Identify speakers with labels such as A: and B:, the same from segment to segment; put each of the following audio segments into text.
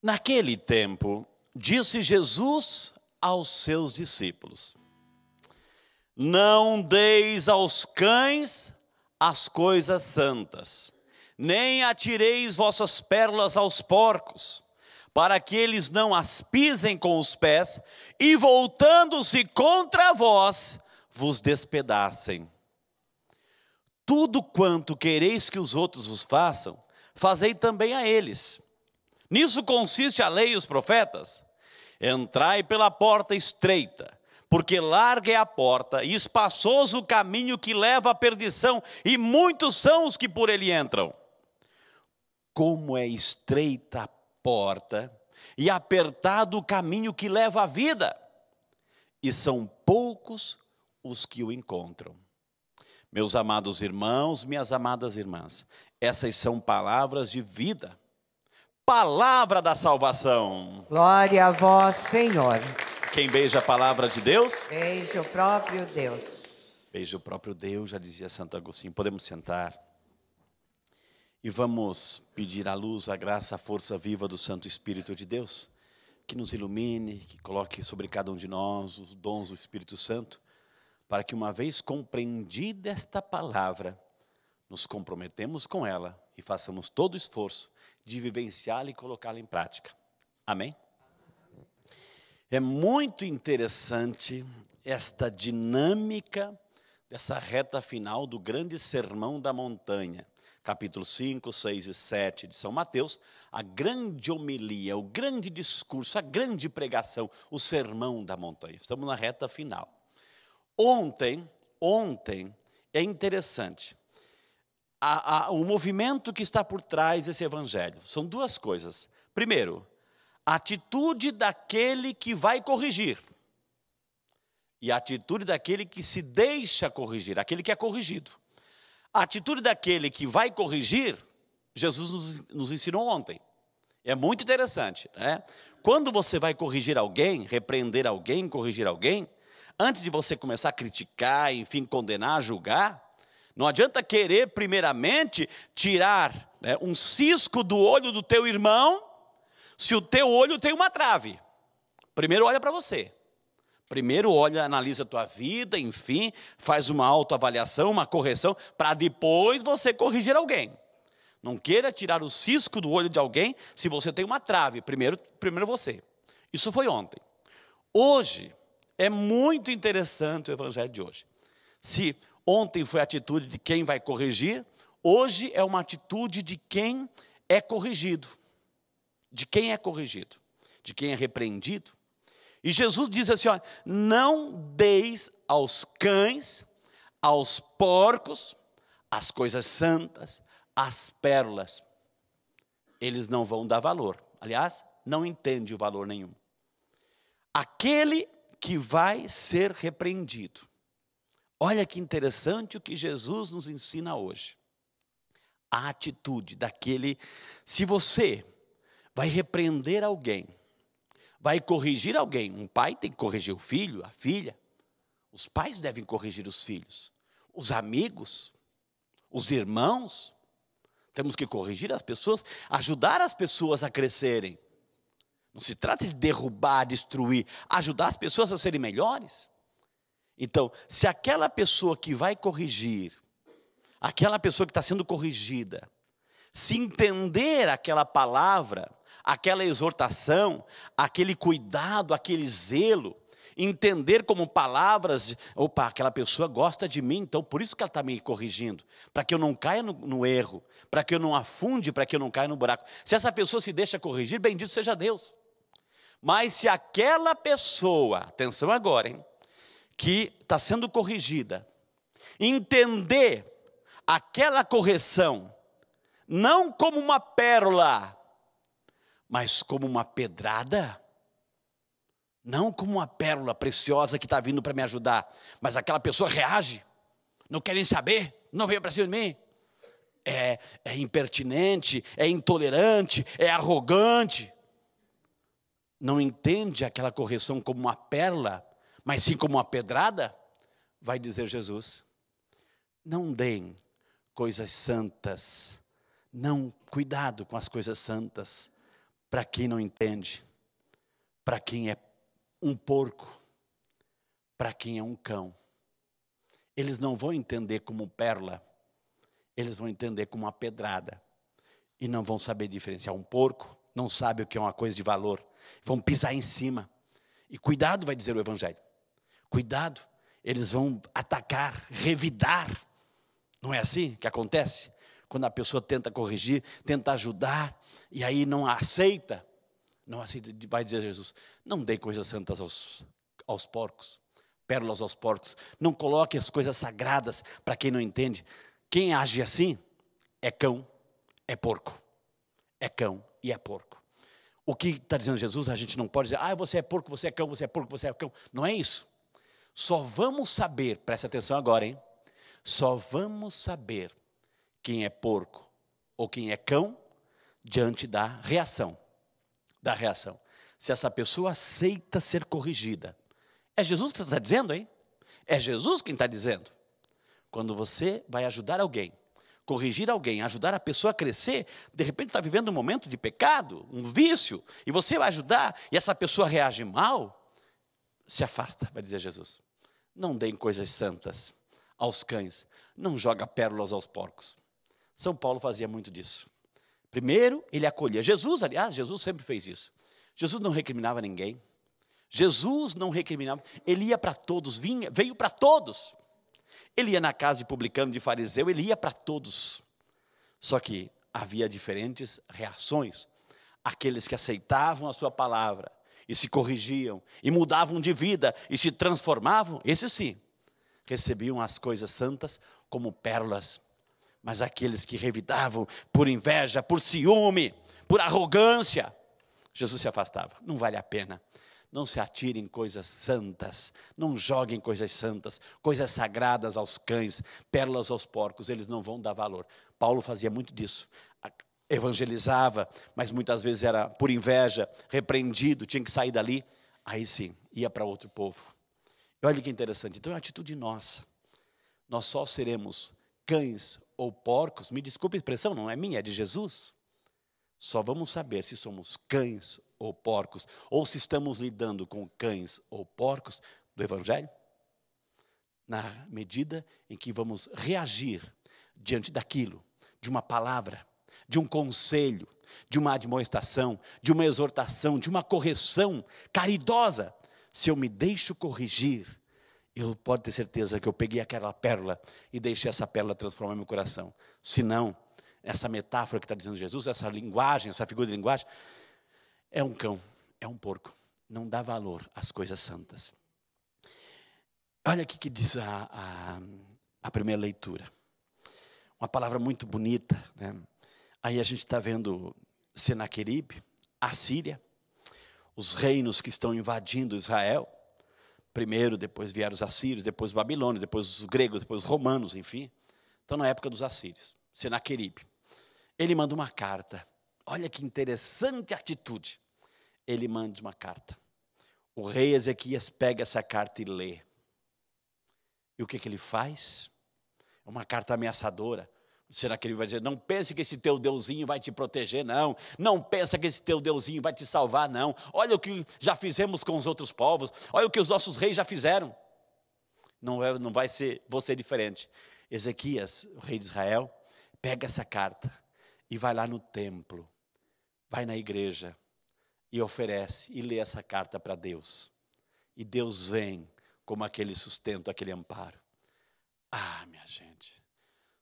A: Naquele tempo, disse Jesus aos seus discípulos: não deis aos cães as coisas santas, nem atireis vossas pérolas aos porcos, para que eles não as pisem com os pés, e voltando-se contra vós, vos despedacem. Tudo quanto quereis que os outros vos façam, fazei também a eles. Nisso consiste a lei e os profetas. Entrai pela porta estreita, porque larga é a porta e espaçoso o caminho que leva à perdição, e muitos são os que por ele entram. Como é estreita a porta e apertado o caminho que leva à vida, e são poucos os que o encontram. Meus amados irmãos, minhas amadas irmãs, essas são palavras de vida. Palavra da salvação.
B: Glória a vós, Senhor.
A: Quem beija a palavra de Deus?
B: Beija o próprio Deus.
A: Beija o próprio Deus, já dizia Santo Agostinho. Podemos sentar. E vamos pedir a luz, a graça, a força viva do Santo Espírito de Deus, que nos ilumine, que coloque sobre cada um de nós os dons do Espírito Santo, para que, uma vez compreendida esta palavra, nos comprometemos com ela e façamos todo o esforço de vivenciá-la e colocá-la em prática. Amém? É muito interessante esta dinâmica dessa reta final do grande sermão da montanha. Capítulo 5, 6 e 7 de São Mateus, a grande homilia, o grande discurso, a grande pregação, o sermão da montanha. Estamos na reta final. Ontem é interessante. O movimento que está por trás desse evangelho são duas coisas. Primeiro, a atitude daquele que vai corrigir e a atitude daquele que se deixa corrigir, aquele que é corrigido. A atitude daquele que vai corrigir, Jesus nos ensinou ontem. É muito interessante, né? Quando você vai corrigir alguém, repreender alguém, corrigir alguém, antes de você começar a criticar, enfim, condenar, julgar, não adianta querer, primeiramente, tirar, né, um cisco do olho do teu irmão, se o teu olho tem uma trave. Primeiro olha para você. Primeiro olha, analisa a tua vida, enfim, faz uma autoavaliação, uma correção, para depois você corrigir alguém. Não queira tirar o cisco do olho de alguém se você tem uma trave. Primeiro você. Isso foi ontem. Hoje, é muito interessante o evangelho de hoje. Se ontem foi a atitude de quem vai corrigir, hoje é uma atitude de quem é corrigido. De quem é corrigido, de quem é repreendido. E Jesus diz assim, ó, não deis aos cães, aos porcos, as coisas santas, as pérolas. Eles não vão dar valor. Aliás, não entende o valor nenhum. Aquele que vai ser repreendido. Olha que interessante o que Jesus nos ensina hoje. A atitude daquele, se você vai repreender alguém, vai corrigir alguém. Um pai tem que corrigir o filho, a filha. Os pais devem corrigir os filhos. Os amigos, os irmãos. Temos que corrigir as pessoas, ajudar as pessoas a crescerem. Não se trata de derrubar, destruir, ajudar as pessoas a serem melhores. Então, se aquela pessoa que vai corrigir, aquela pessoa que está sendo corrigida, se entender aquela palavra, aquela exortação, aquele cuidado, aquele zelo, entender como palavras, opa, aquela pessoa gosta de mim, então por isso que ela está me corrigindo, para que eu não caia no erro, para que eu não afunde, para que eu não caia no buraco. Se essa pessoa se deixa corrigir, bendito seja Deus. Mas se aquela pessoa, atenção agora, hein, que está sendo corrigida, entender aquela correção, não como uma pérola, mas como uma pedrada, não como uma pérola preciosa que está vindo para me ajudar, mas aquela pessoa reage, não querem saber, não veio para cima de mim, é impertinente, é intolerante, é arrogante, não entende aquela correção como uma pérola, mas sim como uma pedrada, vai dizer Jesus, não deem coisas santas, não, cuidado com as coisas santas, para quem não entende, para quem é um porco, para quem é um cão. Eles não vão entender como pérola, eles vão entender como uma pedrada. E não vão saber diferenciar. Um porco não sabe o que é uma coisa de valor. Vão pisar em cima. E cuidado, vai dizer o Evangelho. Cuidado, eles vão atacar, revidar. Não é assim que acontece? Quando a pessoa tenta corrigir, tenta ajudar, e aí não aceita. Não aceita, vai dizer Jesus, não dê coisas santas aos porcos, pérolas aos porcos. Não coloque as coisas sagradas para quem não entende. Quem age assim é cão, é porco. É cão e é porco. O que está dizendo Jesus, a gente não pode dizer, você é porco, você é cão, você é porco, você é cão. Não é isso. Só vamos saber, preste atenção agora, hein? Só vamos saber quem é porco ou quem é cão diante da reação. Da reação. Se essa pessoa aceita ser corrigida. É Jesus que está dizendo, hein? É Jesus quem está dizendo. Quando você vai ajudar alguém, corrigir alguém, ajudar a pessoa a crescer, de repente está vivendo um momento de pecado, um vício, e você vai ajudar, e essa pessoa reage mal, se afasta, vai dizer Jesus. Não deem coisas santas aos cães, não joga pérolas aos porcos. São Paulo fazia muito disso. Primeiro, ele acolhia. Jesus, aliás, Jesus sempre fez isso. Jesus não recriminava ninguém. Jesus não recriminava. Ele ia para todos, veio para todos. Ele ia na casa de publicano, de fariseu, ele ia para todos. Só que havia diferentes reações. Aqueles que aceitavam a sua palavra e se corrigiam, e mudavam de vida, e se transformavam, esses sim, recebiam as coisas santas como pérolas. Mas aqueles que revidavam por inveja, por ciúme, por arrogância, Jesus se afastava. Não vale a pena. Não se atirem coisas santas, não joguem coisas santas, coisas sagradas aos cães, pérolas aos porcos, eles não vão dar valor. Paulo fazia muito disso, evangelizava, mas muitas vezes era por inveja, repreendido, tinha que sair dali, aí sim, ia para outro povo. E olha que interessante, então é uma atitude nossa. Nós só seremos cães ou porcos, me desculpe a expressão, não é minha, é de Jesus. Só vamos saber se somos cães ou porcos, ou se estamos lidando com cães ou porcos do Evangelho, na medida em que vamos reagir diante daquilo, de uma palavra, de um conselho, de uma admoestação, de uma exortação, de uma correção caridosa. Se eu me deixo corrigir, eu pode ter certeza que eu peguei aquela pérola e deixei essa pérola transformar meu coração. Se não, essa metáfora que está dizendo Jesus, essa linguagem, essa figura de linguagem, é um cão, é um porco. Não dá valor às coisas santas. Olha aqui que diz a primeira leitura. Uma palavra muito bonita, né? Aí a gente está vendo Senaqueribe, Assíria, os reinos que estão invadindo Israel. Primeiro, depois vieram os assírios, depois os babilônios, depois os gregos, depois os romanos, enfim. Então, na época dos assírios, Senaqueribe, ele manda uma carta. Olha que interessante atitude. Ele manda uma carta. O rei Ezequias pega essa carta e lê. E o que ele faz? É uma carta ameaçadora. Senaqueribe vai dizer, não pense que esse teu Deusinho vai te proteger, não. Não pensa que esse teu Deusinho vai te salvar, não. Olha o que já fizemos com os outros povos. Olha o que os nossos reis já fizeram. Não vai ser você diferente. Ezequias, o rei de Israel, pega essa carta e vai lá no templo, vai na igreja e oferece e lê essa carta para Deus. E Deus vem como aquele sustento, aquele amparo. Minha gente,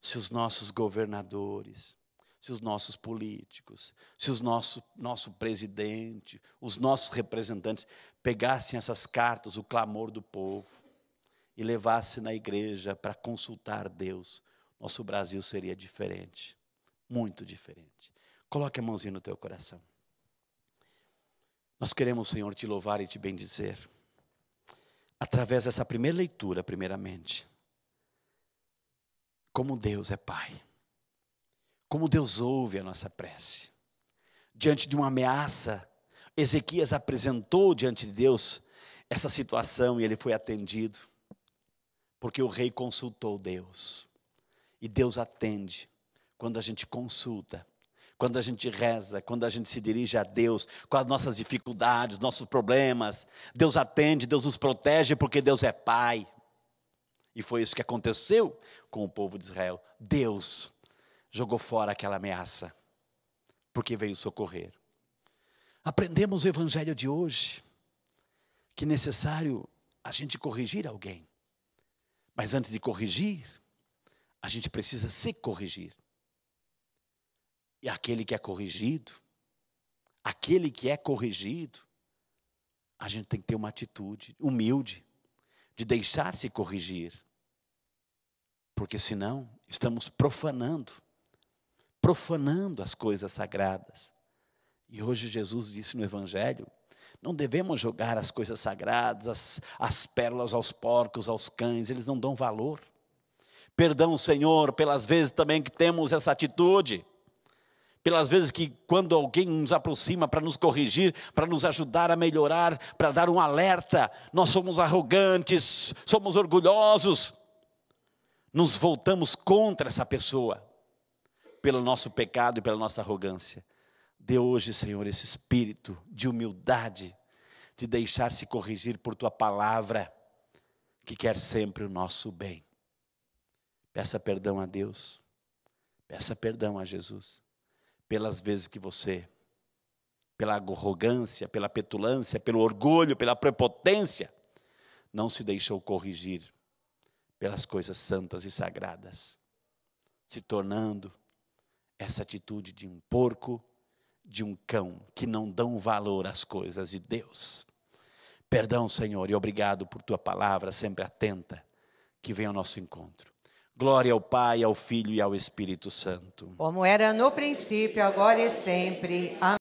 A: se os nossos governadores, se os nossos políticos, se os nosso presidente, os nossos representantes pegassem essas cartas, o clamor do povo, e levassem na igreja para consultar Deus, nosso Brasil seria diferente, muito diferente. Coloque a mãozinha no teu coração. Nós queremos, Senhor, te louvar e te bendizer, através dessa primeira leitura, primeiramente. Como Deus é Pai, como Deus ouve a nossa prece. Diante de uma ameaça, Ezequias apresentou diante de Deus essa situação e ele foi atendido, porque o rei consultou Deus. E Deus atende quando a gente consulta, quando a gente reza, quando a gente se dirige a Deus, com as nossas dificuldades, nossos problemas, Deus atende, Deus nos protege, porque Deus é Pai. E foi isso que aconteceu com o povo de Israel. Deus jogou fora aquela ameaça, porque veio socorrer. Aprendemos o evangelho de hoje, que é necessário a gente corrigir alguém. Mas antes de corrigir, a gente precisa se corrigir. E aquele que é corrigido, a gente tem que ter uma atitude humilde, de deixar-se corrigir. Porque senão, estamos profanando as coisas sagradas. E hoje Jesus disse no Evangelho, não devemos jogar as coisas sagradas, as pérolas aos porcos, aos cães, eles não dão valor. Perdão, Senhor, pelas vezes também que temos essa atitude. Pelas vezes que quando alguém nos aproxima para nos corrigir, para nos ajudar a melhorar, para dar um alerta, nós somos arrogantes, somos orgulhosos. Nos voltamos contra essa pessoa, pelo nosso pecado e pela nossa arrogância. Dê hoje, Senhor, esse espírito de humildade, de deixar-se corrigir por Tua palavra, que quer sempre o nosso bem. Peça perdão a Deus, peça perdão a Jesus, pelas vezes que você, pela arrogância, pela petulância, pelo orgulho, pela prepotência, não se deixou corrigir pelas coisas santas e sagradas, se tornando essa atitude de um porco, de um cão, que não dão valor às coisas de Deus. Perdão, Senhor, e obrigado por Tua palavra sempre atenta, que vem ao nosso encontro. Glória ao Pai, ao Filho e ao Espírito Santo.
B: Como era no princípio, agora e sempre. Amém.